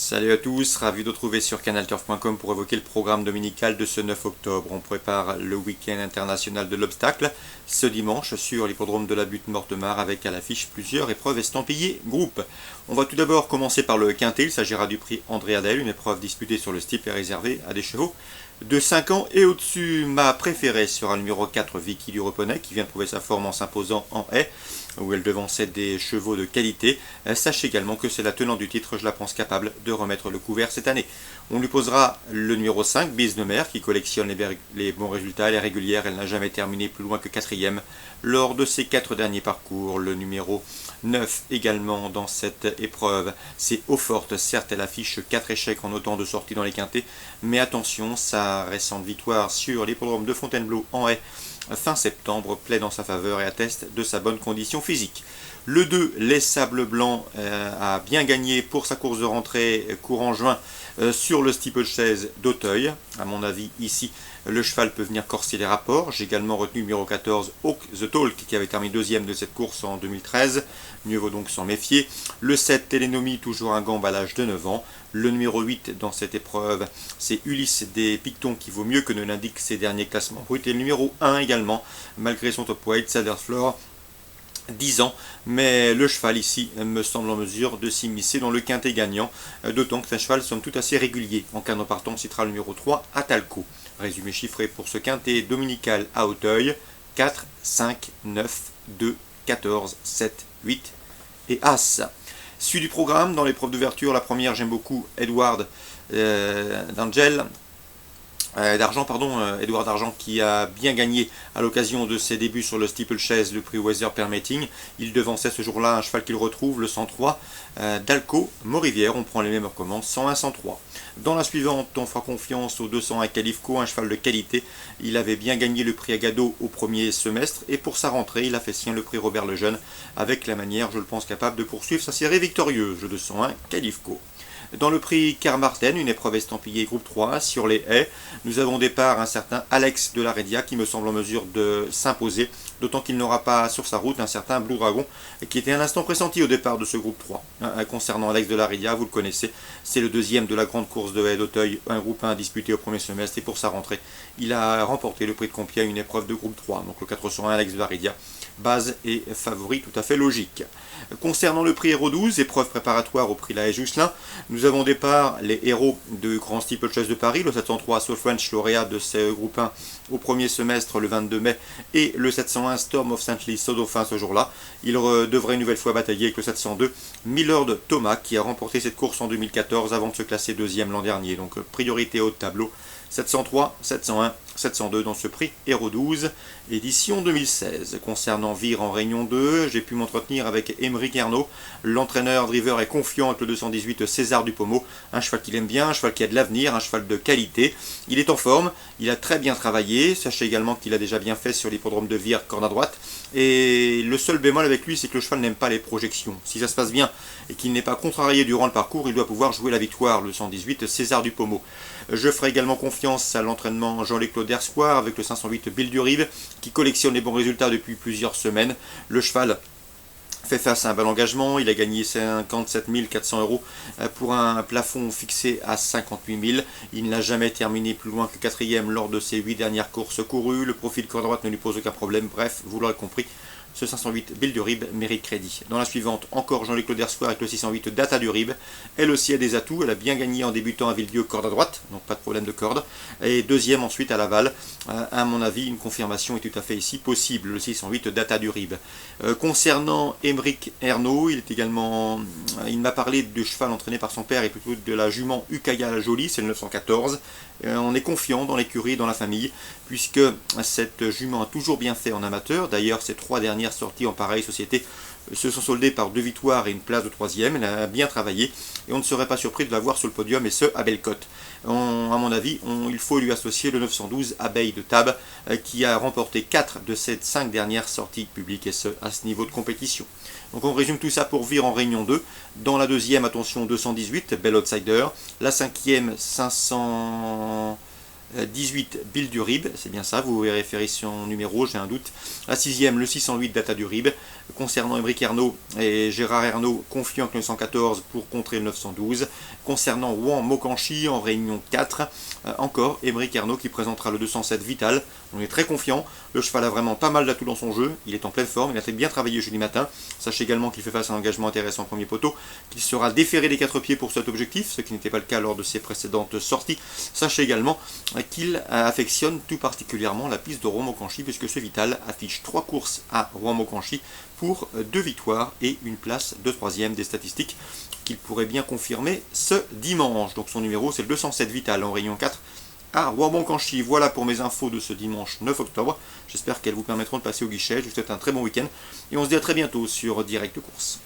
Salut à tous, ravi de retrouver sur canalturf.com pour évoquer le programme dominical de ce 9 octobre. On prépare le week-end international de l'obstacle ce dimanche sur l'hippodrome de la Butte-Mortemart avec à l'affiche plusieurs épreuves estampillées groupe. On va tout d'abord commencer par le quintet, il s'agira du prix André Adel, une épreuve disputée sur le steeple et réservée à des chevaux de 5 ans et au-dessus. Ma préférée sera le numéro 4, Vicky du Reponnet, qui vient de prouver sa forme en s'imposant en haie, où elle devançait des chevaux de qualité. Sachez également que c'est la tenante du titre, je la pense capable de remettre le couvert cette année. On lui posera le numéro 5, Bise de Mer, qui collectionne les bons résultats, elle est régulière, elle n'a jamais terminé plus loin que 4e lors de ses 4 derniers parcours. Le numéro 9 également dans cette épreuve, c'est Eau-Forte. Certes, elle affiche 4 échecs en autant de sorties dans les quintets, mais attention, sa récente victoire sur l'hippodrome de Fontainebleau en haie fin septembre plaide en sa faveur et atteste de sa bonne condition physique. Le 2, Les Sables Blancs, a bien gagné pour sa course de rentrée courant juin sur le steeplechase d'Auteuil. À mon avis, ici, le cheval peut venir corser les rapports. J'ai également retenu le numéro 14, Hawk the Talk, qui avait terminé deuxième de cette course en 2013. Mieux vaut donc s'en méfier. Le 7, Télénomie, toujours un gant à l'âge de 9 ans. Le numéro 8 dans cette épreuve, c'est Ulysse des Pictons, qui vaut mieux que ne l'indiquent ses derniers classements bruts. Et le numéro 1 également, malgré son top weight, Sadersflor, 10 ans, mais le cheval ici me semble en mesure de s'immiscer dans le quintet gagnant, d'autant que c'est un cheval somme toute assez régulier. En cas de partant, on citera le numéro 3, Atalco. Résumé chiffré pour ce quintet dominical à Auteuil: 4, 5, 9, 2, 14, 7, 8 et As. Suite du programme, dans l'épreuve d'ouverture, la première, j'aime beaucoup Edward Edouard d'Argent, qui a bien gagné à l'occasion de ses débuts sur le steeplechase, le prix Weather Permitting. Il devançait ce jour-là un cheval qu'il retrouve, le 103, Dalco Morivière. On prend les mêmes recommandes, 101-103. Dans la suivante, on fera confiance au 201 Califco, un cheval de qualité. Il avait bien gagné le prix Agado au premier semestre, et pour sa rentrée, il a fait sien le prix Robert Lejeune, avec la manière, je le pense, capable de poursuivre sa série victorieuse, le 201 Califco. Dans le prix Carmarten, une épreuve estampillée groupe 3 sur les haies, nous avons au départ un certain Alex de la Redia qui me semble en mesure de s'imposer, d'autant qu'il n'aura pas sur sa route un certain Blue Dragon qui était un instant pressenti au départ de ce groupe 3. Concernant Alex de la Redia, vous le connaissez, c'est le deuxième de la grande course de haies d'Auteuil, un groupe 1 disputé au premier semestre, et pour sa rentrée, il a remporté le prix de Compiègne, une épreuve de groupe 3. Donc le 401 Alex de la Redia, base et favori tout à fait logique. Concernant le prix Héros 12, épreuve préparatoire au prix La Haye-Jousselin, nous avons au départ les héros de Grand Steeplechase de Paris, le 703 Soul French, lauréat de ce groupe 1 au premier semestre le 22 mai, et le 701 Storm of Saint-Louis, dauphin ce jour-là. Il devrait une nouvelle fois batailler avec le 702 Millard Thomas, qui a remporté cette course en 2014 avant de se classer deuxième l'an dernier. Donc priorité haut de tableau, 703, 701, 702 dans ce prix Héros 12, édition 2016. Concernant Vire en Réunion 2, j'ai pu m'entretenir avec Émeric Ernaud. L'entraîneur driver est confiant avec le 218 César Dupomo, un cheval qu'il aime bien, un cheval qui a de l'avenir, un cheval de qualité. Il est en forme, il a très bien travaillé. Sachez également qu'il a déjà bien fait sur l'hippodrome de Vire, corne à droite. Et le seul bémol avec lui, c'est que le cheval n'aime pas les projections. Si ça se passe bien et qu'il n'est pas contrarié durant le parcours, il doit pouvoir jouer la victoire, le 118 César Dupomo. Je ferai également confiance à l'entraînement Jean-Luc Dersoir avec le 508 Bill Duribe, qui collectionne les bons résultats depuis plusieurs semaines. Le cheval fait face à un bel engagement, il a gagné 57 400 € pour un plafond fixé à 58 000. Il n'a jamais terminé plus loin que 4e lors de ses 8 dernières courses courues. Le profil corps droite ne lui pose aucun problème. Bref, vous l'aurez compris, ce 508 Bill Duribe mérite crédit. Dans la suivante, encore Jean-Luc Dersoir avec le 608 Data Duribe. Elle aussi a des atouts, elle a bien gagné en débutant à Villedieu, corde à droite, donc pas de problème de corde. Et deuxième ensuite à Laval. À mon avis, une confirmation est tout à fait ici possible, le 608 Data Duribe. Concernant Émeric Ernaud, il m'a parlé de cheval entraîné par son père et plutôt de la jument Ukaya la Jolie, c'est le 914. On est confiant dans l'écurie, dans la famille, puisque cette jument a toujours bien fait en amateur. D'ailleurs, ses 3 dernières sorties en pareille société se sont soldées par 2 victoires et une place de 3e. Elle a bien travaillé et on ne serait pas surpris de la voir sur le podium, et ce à belle cote. À mon avis, il faut lui associer le 912 Abeille de Tarbes, qui a remporté 4 de ses 5 dernières sorties publiques, et ce à ce niveau de compétition. Donc on résume tout ça pour Vire en Réunion 2. Dans la deuxième, attention, 218 Bell Outsider. La cinquième, 518 Bill Duribe, c'est bien ça, vous vérifiez son numéro, j'ai un doute. La sixième, le 608 Data Duribe. Concernant Émeric Ernaud et Gérard Ernaud, confiant avec le 914 pour contrer le 912. Concernant Rouen Mokanchi en réunion 4, encore Émeric Ernaud qui présentera le 207 Vital. On est très confiant, le cheval a vraiment pas mal d'atouts dans son jeu, il est en pleine forme, il a très bien travaillé jeudi matin. Sachez également qu'il fait face à un engagement intéressant en premier poteau, qu'il sera déféré des 4 pieds pour cet objectif, ce qui n'était pas le cas lors de ses précédentes sorties. Sachez également qu'il affectionne tout particulièrement la piste de Rouen Mokanchi, puisque ce Vital affiche 3 courses à Rouen Mokanchi pour 2 victoires et une place de 3e, des statistiques qu'il pourrait bien confirmer ce dimanche. Donc son numéro c'est le 207 Vital en réunion 4 à Rouen-Mokanchi. Voilà pour mes infos de ce dimanche 9 octobre. J'espère qu'elles vous permettront de passer au guichet. Je vous souhaite un très bon week-end et on se dit à très bientôt sur Direct Course.